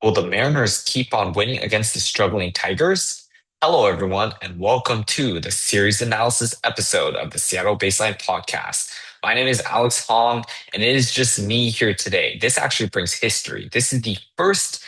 Will the Mariners keep on winning against the struggling Tigers? Hello, everyone, and welcome to the series analysis episode of the Seattle Baseline Podcast. My name is Alex Hong, and it is just me here today. This actually brings history. This is the first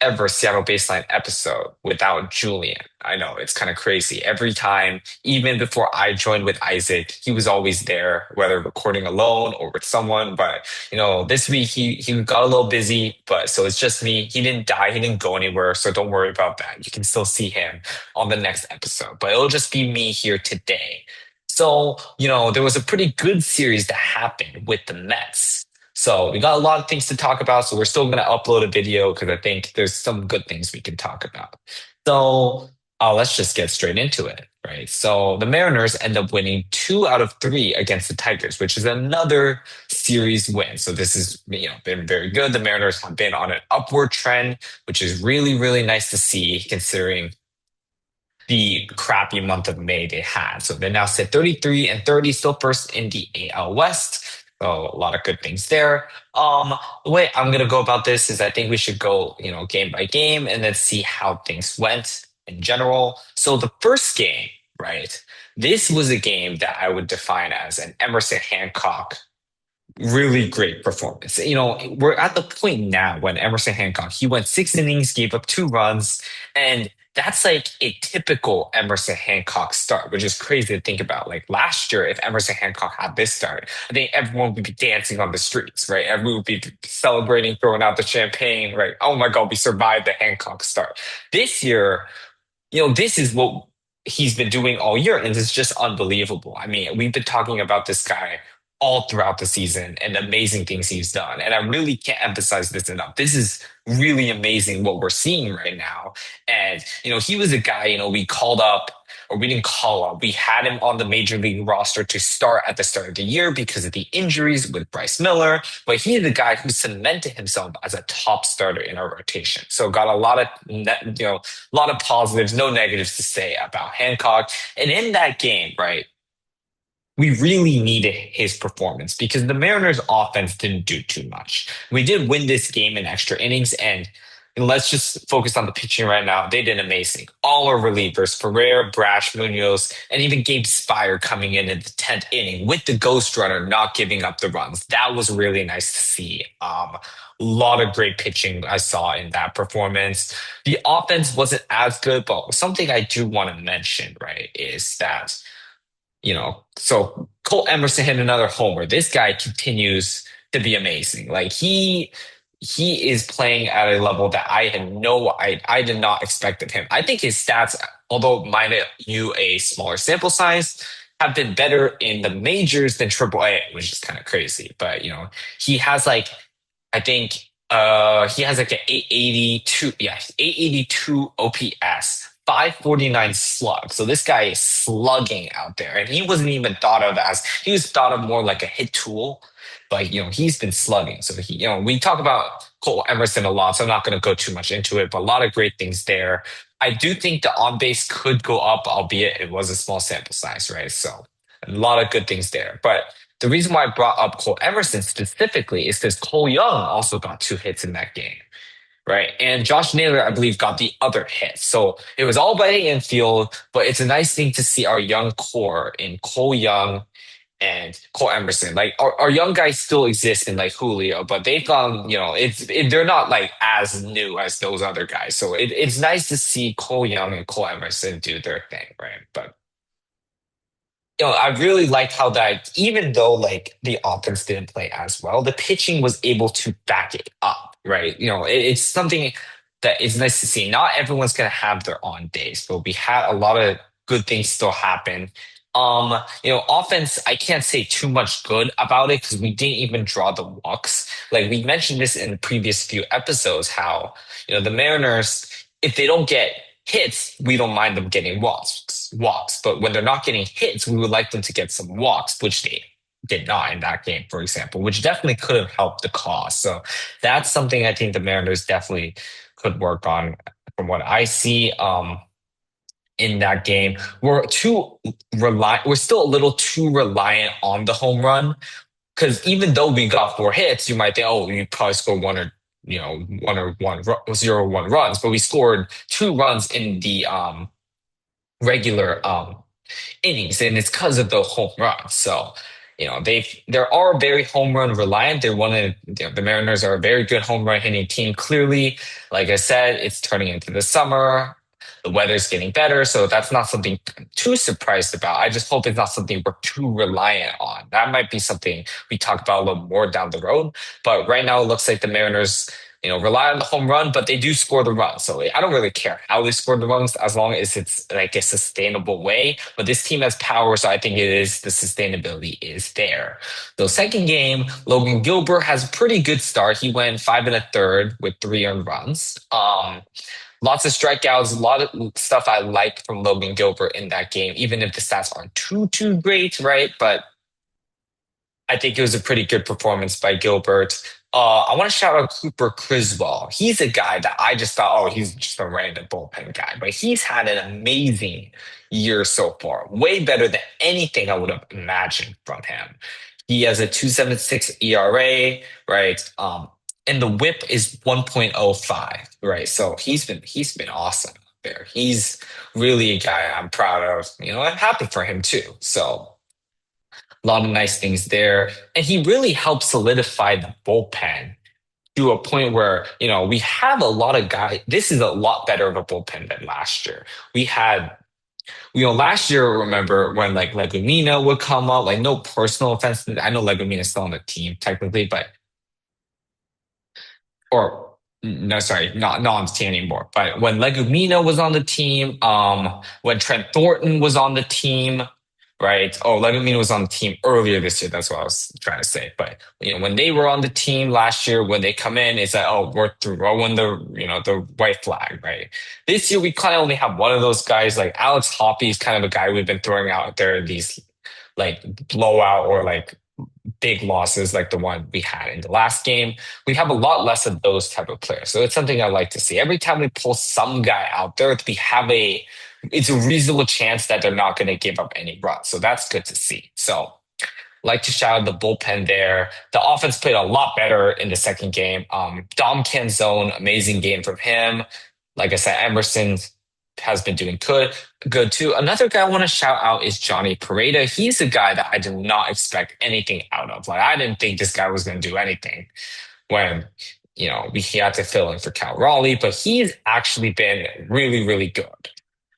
ever Seattle Baseline episode without Julian. I know it's kind of crazy. Every time, even before I joined with Isaac, he was always there, whether recording alone or with someone. But this week he got a little busy, but so it's just me. He didn't die, he didn't go anywhere, so don't worry about that. You can still see him on the next episode, but it'll just be me here today. So, there was a pretty good series that happened with the Mets. So we got a lot of things to talk about. So we're still going to upload a video because I think there's some good things we can talk about. So let's just get straight into it, right? So the Mariners end up winning 2 out of 3 against the Tigers, which is another series win. So this has been very good. The Mariners have been on an upward trend, which is really, really nice to see considering the crappy month of May they had. So they now sit 33 and 30, still first in the AL West. So a lot of good things there. The way I'm gonna go about this is I think we should go, game by game and then see how things went in general. So the first game, right? This was a game that I would define as an Emerson Hancock really great performance. We're at the point now when Emerson Hancock, he went 6 innings, gave up 2 runs, and that's like a typical Emerson Hancock start, which is crazy to think about. Like last year, if Emerson Hancock had this start, I think everyone would be dancing on the streets, right? Everyone would be celebrating, throwing out the champagne, right? Oh my God, we survived the Hancock start. This year, this is what he's been doing all year, and it's just unbelievable. I mean, we've been talking about this guy all throughout the season and the amazing things he's done. And I really can't emphasize this enough. This is really amazing what we're seeing right now. And, he was a guy, we called up, or we didn't call up, we had him on the major league roster to start at the start of the year because of the injuries with Bryce Miller. But he's the guy who cemented himself as a top starter in our rotation. So got a lot of, a lot of positives, no negatives to say about Hancock. And in that game, right, we really needed his performance because the Mariners offense didn't do too much. We did win this game in extra innings, and let's just focus on the pitching right now. They did amazing. All our relievers, Ferrer, Brash, Munoz, and even Gabe Spire coming in the 10th inning with the ghost runner not giving up the runs. That was really nice to see. A lot of great pitching I saw in that performance. The offense wasn't as good, but something I do want to mention, right, is that so Cole Emerson hit another homer. This guy continues to be amazing. Like he is playing at a level that I did not expect of him. I think his stats, although minus you a smaller sample size, have been better in the majors than Triple A, which is kind of crazy. But he has like I think he has like an 882, yeah, 882 OPS, 549 slug. So this guy is slugging out there. And he wasn't even thought of as he was thought of more like a hit tool. But he's been slugging. So we talk about Cole Emerson a lot, so I'm not gonna go too much into it, but a lot of great things there. I do think the on base could go up, albeit it was a small sample size, right? So a lot of good things there. But the reason why I brought up Cole Emerson specifically is because Cole Young also got 2 hits in that game, right? And Josh Naylor, I believe, got the other hit. So it was all by the infield, but it's a nice thing to see our young core in Cole Young and Cole Emerson. Like our young guys still exist in like Julio, but they've gone, they're not like as new as those other guys. So it's nice to see Cole Young and Cole Emerson do their thing, right? But I really liked how that, even though like the offense didn't play as well, the pitching was able to back it up, right? It's something that is nice to see. Not everyone's gonna have their on days, but we had a lot of good things still happen. Offense, I can't say too much good about it because we didn't even draw the walks. Like we mentioned this in the previous few episodes, how the Mariners, if they don't get hits, we don't mind them getting walks. But when they're not getting hits, we would like them to get some walks, which they did not in that game, for example, which definitely could have helped the cause. So that's something I think the Mariners definitely could work on from what I see. In that game, we're still a little too reliant on the home run because even though we got 4 hits, you might think, oh, we probably score one or zero one runs, but we scored 2 runs in the regular innings, and it's because of the home runs. So, they are very home run reliant. They're one of the Mariners are a very good home run hitting team. Clearly, like I said, it's turning into the summer. The weather's getting better, so that's not something I'm too surprised about. I just hope it's not something we're too reliant on. That might be something we talk about a little more down the road. But right now, it looks like the Mariners rely on the home run, but they do score the runs. So I don't really care how they score the runs as long as it's like a sustainable way. But this team has power, so I think it is the sustainability is there. So second game, Logan Gilbert has a pretty good start. He went five and a third with 3 earned runs. Lots of strikeouts, a lot of stuff I like from Logan Gilbert in that game, even if the stats aren't too great, right? But I think it was a pretty good performance by Gilbert. I want to shout out Cooper Criswell. He's a guy that I just thought, oh, he's just a random bullpen guy, but he's had an amazing year so far, way better than anything I would have imagined from him. He has a 2.76 ERA, right? And the WHIP is 1.05, right? So he's been awesome there. He's really a guy I'm proud of. I'm happy for him too. So a lot of nice things there. And he really helped solidify the bullpen to a point where, we have a lot of guys. This is a lot better of a bullpen than last year. We had, last year, remember when like Legumina would come up, like no personal offense. I know Legumina's still on the team technically, but or no, sorry, not on the team anymore. But when Legumina was on the team, when Trent Thornton was on the team, right? Oh, Legumina was on the team earlier this year. That's what I was trying to say. But when they were on the team last year, when they come in, it's like, oh, we're throwing the white flag, right? This year we kind of only have one of those guys. Like Alex Hoppy is kind of a guy we've been throwing out there in these like blowout or like big losses like the one we had in the last game. We have a lot less of those type of players. So it's something I like to see. Every time we pull some guy out there, it's a reasonable chance that they're not going to give up any runs. So that's good to see. So like to shout out the bullpen there. The offense played a lot better in the second game. Dom Canzone, amazing game from him. Like I said, Emerson has been doing good too. Another guy I want to shout out is Johnny Pareda. He's a guy that I did not expect anything out of. Like I didn't think this guy was going to do anything when we had to fill in for Cal Raleigh, but he's actually been really, really good.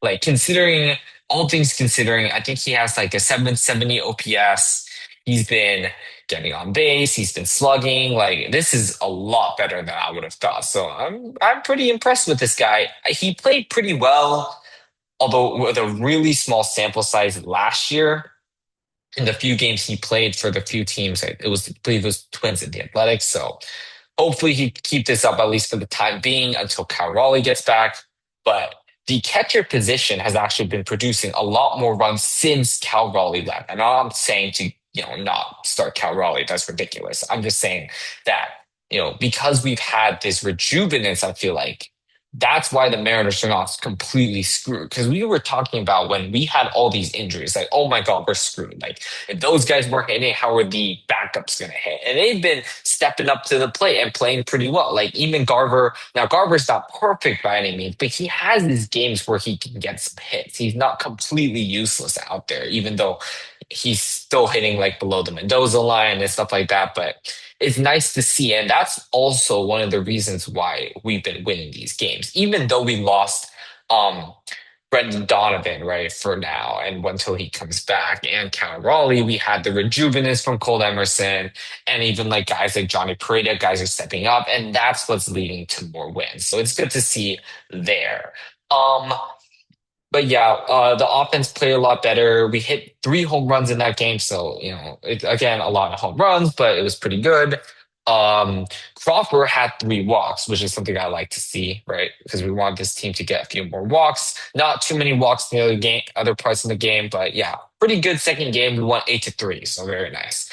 Like considering all things considering, I think he has like a 770 OPS. He's been getting on base. He's been slugging. Like this is a lot better than I would have thought. So I'm pretty impressed with this guy. He played pretty well, although with a really small sample size last year. In the few games he played for the few teams, I believe it was Twins and the Athletics. So hopefully he keep this up at least for the time being until Cal Raleigh gets back. But the catcher position has actually been producing a lot more runs since Cal Raleigh left. And I'm saying to not start Cal Raleigh. That's ridiculous. I'm just saying that because we've had this rejuvenance, I feel like that's why the Mariners are not completely screwed. Because we were talking about when we had all these injuries, like, oh my God, we're screwed. Like, if those guys weren't hitting, how are the backups going to hit? And they've been stepping up to the plate and playing pretty well. Like, even Garver, now Garver's not perfect by any means, but he has these games where he can get some hits. He's not completely useless out there, even though he's still hitting like below the Mendoza line and stuff like that. But it's nice to see. And that's also one of the reasons why we've been winning these games, even though we lost um, Brendan Donovan, right, for now and until he comes back. And Cal Raleigh, we had the rejuvenance from Cole Emerson, and even like guys like Johnny Pareda, guys are stepping up, and that's what's leading to more wins. So it's good to see there. Um, but yeah, the offense played a lot better. We hit 3 home runs in that game, so again, a lot of home runs, but it was pretty good. Crawford had 3 walks, which is something I like to see, right? Because we want this team to get a few more walks. Not too many walks in the other game, other parts of the game, but yeah, pretty good second game. We won 8-3, so very nice.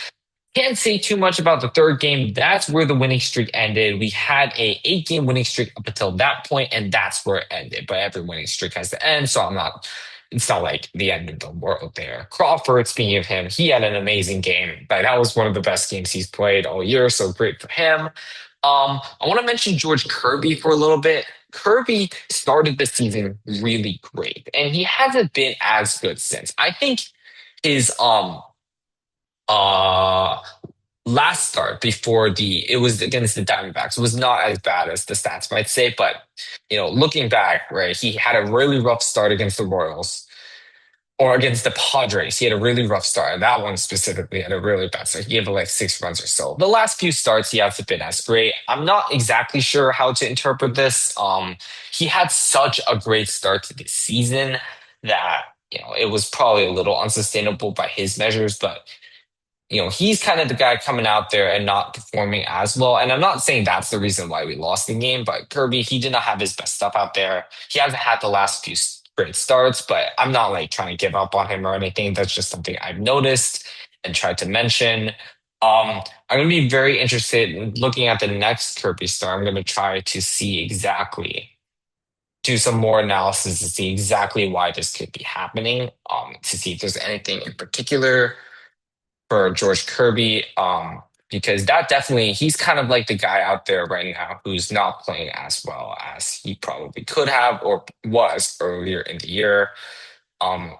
Can't say too much about the third game. That's where the winning streak ended. We had a 8-game winning streak up until that point, and that's where it ended. But every winning streak has to end, so it's not like the end of the world there. Crawford, speaking of him, he had an amazing game. Like, that was one of the best games he's played all year, so great for him. I want to mention George Kirby for a little bit. Kirby started the season really great, and he hasn't been as good since. I think his uh last start before the it was against the Diamondbacks was not as bad as the stats might say, but looking back, right, he had a really rough start against the Royals or against the Padres. He had a really rough start. And that one specifically had a really bad start. He gave like 6 runs or so. The last few starts, he hasn't been as great. I'm not exactly sure how to interpret this. He had such a great start to the season that it was probably a little unsustainable by his measures, but he's kind of the guy coming out there and not performing as well. And I'm not saying that's the reason why we lost the game, but Kirby, he did not have his best stuff out there. He hasn't had the last few great starts, but I'm not like trying to give up on him or anything. That's just something I've noticed and tried to mention. I'm going to be very interested in looking at the next Kirby start. I'm going to try to see exactly, do some more analysis to see exactly why this could be happening, to see if there's anything in particular for George Kirby, because that definitely he's kind of like the guy out there right now who's not playing as well as he probably could have or was earlier in the year. Um,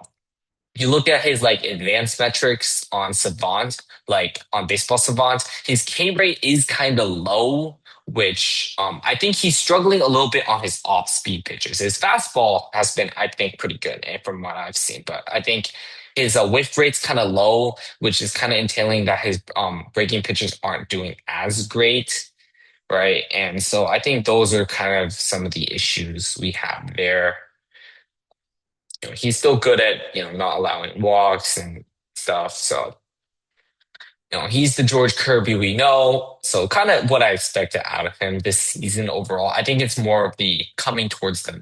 you look at his like advanced metrics on Savant, like on Baseball Savant, his K rate is kind of low, which I think he's struggling a little bit on his off speed pitches. His fastball has been, I think, pretty good from what I've seen, but I think his whiff rate's kind of low, which is kind of entailing that his breaking pitches aren't doing as great. Right. And so I think those are kind of some of the issues we have there. He's still good at not allowing walks and stuff. So he's the George Kirby we know. So kind of what I expected out of him this season overall. I think it's more of the coming towards the mean.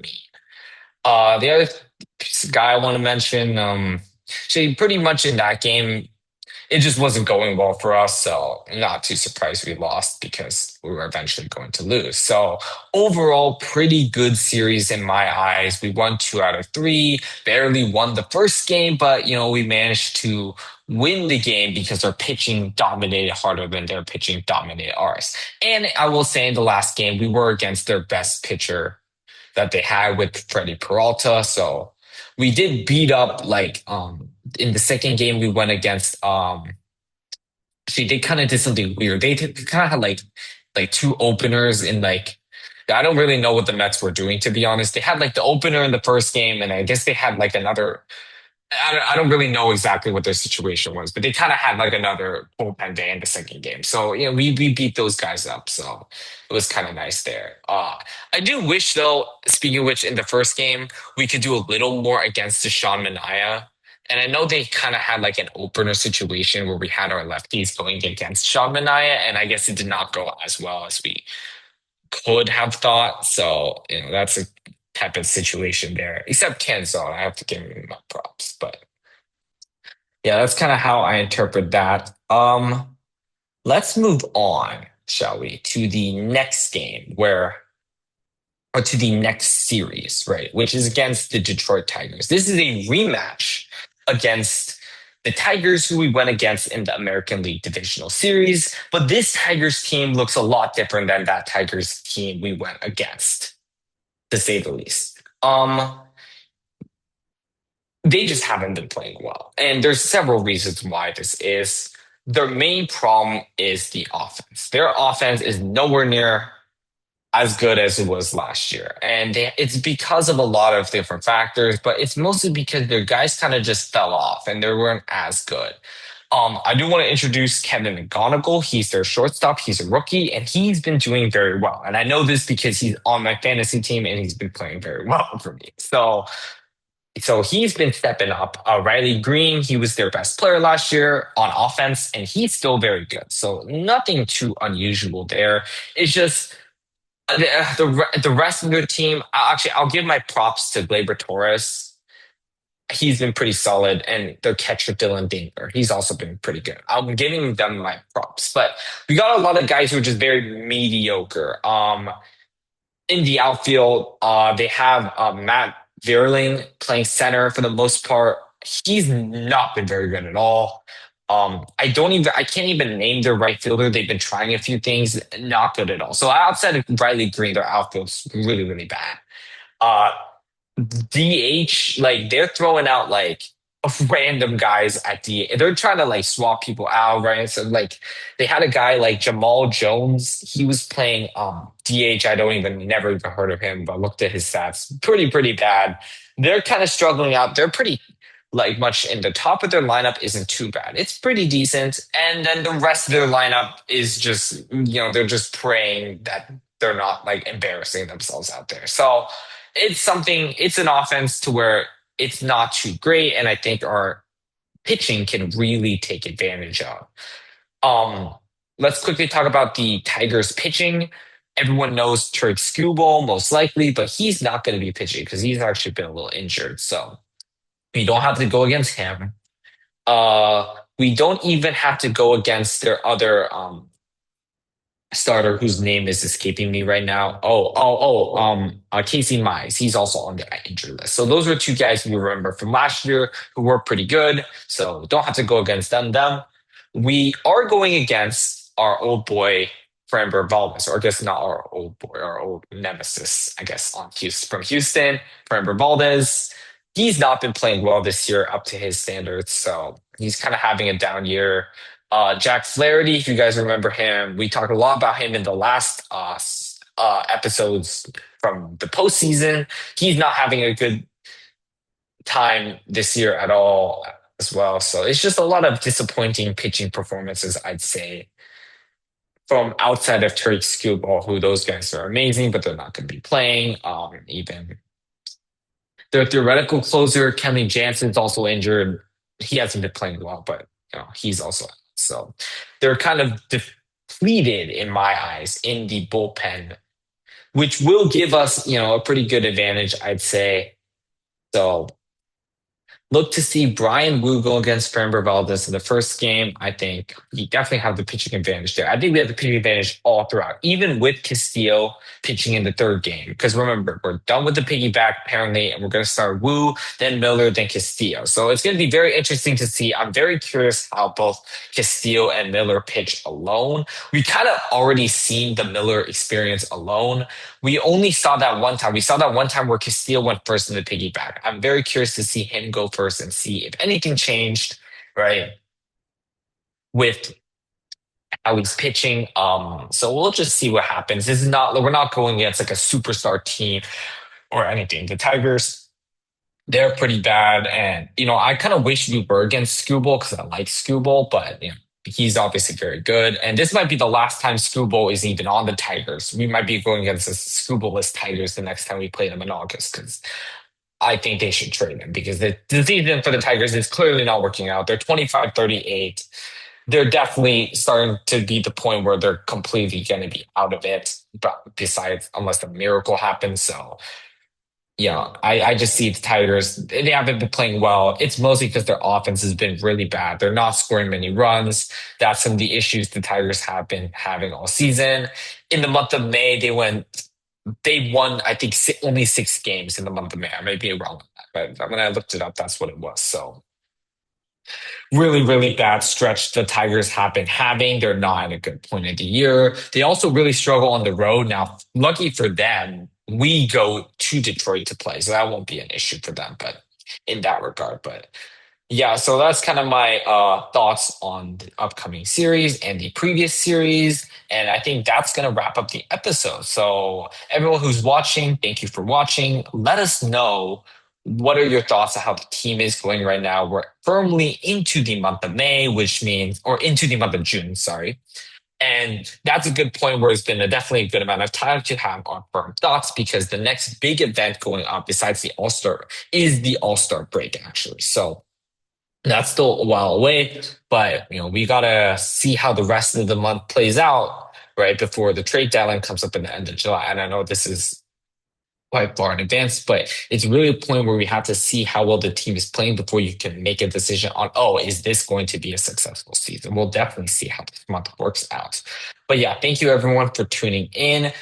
The other guy I want to mention, actually pretty much in that game, it just wasn't going well for us. So I'm not too surprised we lost because we were eventually going to lose. So overall, pretty good series in my eyes. We won 2 out of 3, barely won the first game, but we managed to win the game because our pitching dominated harder than their pitching dominated ours. And I will say in the last game, we were against their best pitcher that they had with Freddie Peralta. So we did beat up like in the second game we went against see they kind of did something weird. They kind of had like two openers in like I don't really know what the Mets were doing to be honest. They had like the opener in the first game and I guess they had like another I don't really know exactly what their situation was, but they kind of had like another bullpen day in the second game. So, we beat those guys up. So it was kind of nice there. I do wish, though, speaking of which, in the first game, we could do a little more against the Sean Mania. And I know they kind of had like an opener situation where we had our lefties going against Sean Mania, and I guess it did not go as well as we could have thought. So, that's a type of situation there. Except Canzone, I have to give him my props. But yeah, that's kind of how I interpret that. Let's move on, shall we, to the next game or to the next series, right? Which is against the Detroit Tigers. This is a rematch against the Tigers who we went against in the American League Divisional Series. But this Tigers team looks a lot different than that Tigers team we went against, to say the least. They just haven't been playing well. And there's several reasons why this is. Their main problem is the offense. Their offense is nowhere near as good as it was last year. And it's because of a lot of different factors, but it's mostly because their guys kind of just fell off and they weren't as good. I do want to introduce Kevin McGonigal. He's their shortstop. He's a rookie, and he's been doing very well. And I know this because he's on my fantasy team and he's been playing very well for me. So he's been stepping up. Riley Green, he was their best player last year on offense, and he's still very good. So nothing too unusual there. It's just the rest of their team. Actually, I'll give my props to Gleyber Torres. He's been pretty solid, and their catcher Dylan Dinger, he's also been pretty good. I'm giving them my props, but we got a lot of guys who are just very mediocre. In the outfield, they have Matt Vierling playing center for the most part. He's not been very good at all. I can't even name their right fielder. They've been trying a few things, not good at all. So outside of Riley Green, their outfield's really, really bad. Uh, DH, like they're throwing out like random guys at DH. They're trying to like swap people out, right? So like they had a guy like Jamal Jones. He was playing DH. I don't even never even heard of him, but looked at his stats. Pretty bad. They're kind of struggling out. They're pretty like much in the top of their lineup isn't too bad. It's pretty decent. And then the rest of their lineup is just, they're just praying that they're not like embarrassing themselves out there. So it's an offense to where it's not too great, and I think our pitching can really take advantage of. Um, let's quickly talk about the Tigers pitching. Everyone knows Turk Skubal most likely, but he's not going to be pitching because he's actually been a little injured. So we don't have to go against him. We don't even have to go against their other starter whose name is escaping me right now. Casey Mize. He's also on the injury list. So those were two guys we remember from last year who were pretty good. So don't have to go against them. We are going against our old boy Framber Valdez, or I guess not our old boy, our old nemesis, I guess, on Houston from Houston, Framber Valdez. He's not been playing well this year up to his standards, so he's kind of having a down year. Jack Flaherty, if you guys remember him, we talked a lot about him in the last episodes from the postseason. He's not having a good time this year at all as well. So it's just a lot of disappointing pitching performances, I'd say, from outside of Tariq Skubal, who those guys are amazing, but they're not going to be playing. Even their theoretical closer, Kenley Jansen's also injured. He hasn't been playing well, but he's also out. So they're kind of depleted in my eyes in the bullpen, which will give us, a pretty good advantage, I'd say. So look to see Brian Wu go against Framber Valdez in the first game. I think we definitely have the pitching advantage there. I think we have the pitching advantage all throughout, even with Castillo pitching in the third game. Because remember, we're done with the piggyback apparently, and we're going to start Wu, then Miller, then Castillo. So it's going to be very interesting to see. I'm very curious how both Castillo and Miller pitch alone. We kind of already seen the Miller experience alone. We only saw that one time. We saw that one time where Castillo went first in the piggyback. I'm very curious to see him go first and see if anything changed, right, with how he's pitching. So we'll just see what happens. We're not going against like a superstar team or anything. The Tigers, they're pretty bad. And, I kind of wish we were against Skubal because I like Skubal, but, he's obviously very good. And this might be the last time Skubal is even on the Tigers. We might be going against the Skubal-less Tigers the next time we play them in August because I think they should trade him because the season for the Tigers is clearly not working out. They're 25-38. They're definitely starting to be the point where they're completely going to be out of it, but besides, unless a miracle happens. So I just see the Tigers. They haven't been playing well. It's mostly because their offense has been really bad. They're not scoring many runs. That's some of the issues the Tigers have been having all season. In the month of May, they won, I think, only 6 games in the month of May. I may be wrong, but when I looked it up, that's what it was. So really, really bad stretch the Tigers have been having. They're not at a good point of the year. They also really struggle on the road. Now, lucky for them, we go to Detroit to play, so that won't be an issue for them. But in that regard, but yeah, so that's kind of my thoughts on the upcoming series and the previous series. And I think that's going to wrap up the episode. So, everyone who's watching, thank you for watching. Let us know what are your thoughts on how the team is going right now. We're firmly into the month of May, which means, or into the month of June, sorry. And that's a good point where it's been definitely a good amount of time to have our firm thoughts because the next big event going on besides the All-Star is the All-Star break, actually. So, that's still a while away, but we gotta see how the rest of the month plays out, right? Before the trade deadline comes up in the end of July. And I know this is quite far in advance, but it's really a point where we have to see how well the team is playing before you can make a decision on, is this going to be a successful season? We'll definitely see how this month works out. But yeah, thank you everyone for tuning in.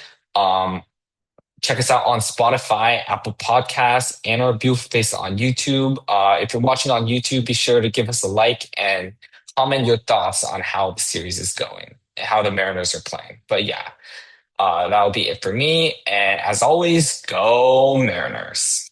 Check us out on Spotify, Apple Podcasts, and our beautiful face on YouTube. If you're watching on YouTube, be sure to give us a like and comment your thoughts on how the series is going and how the Mariners are playing. But yeah, that'll be it for me. And as always, go Mariners.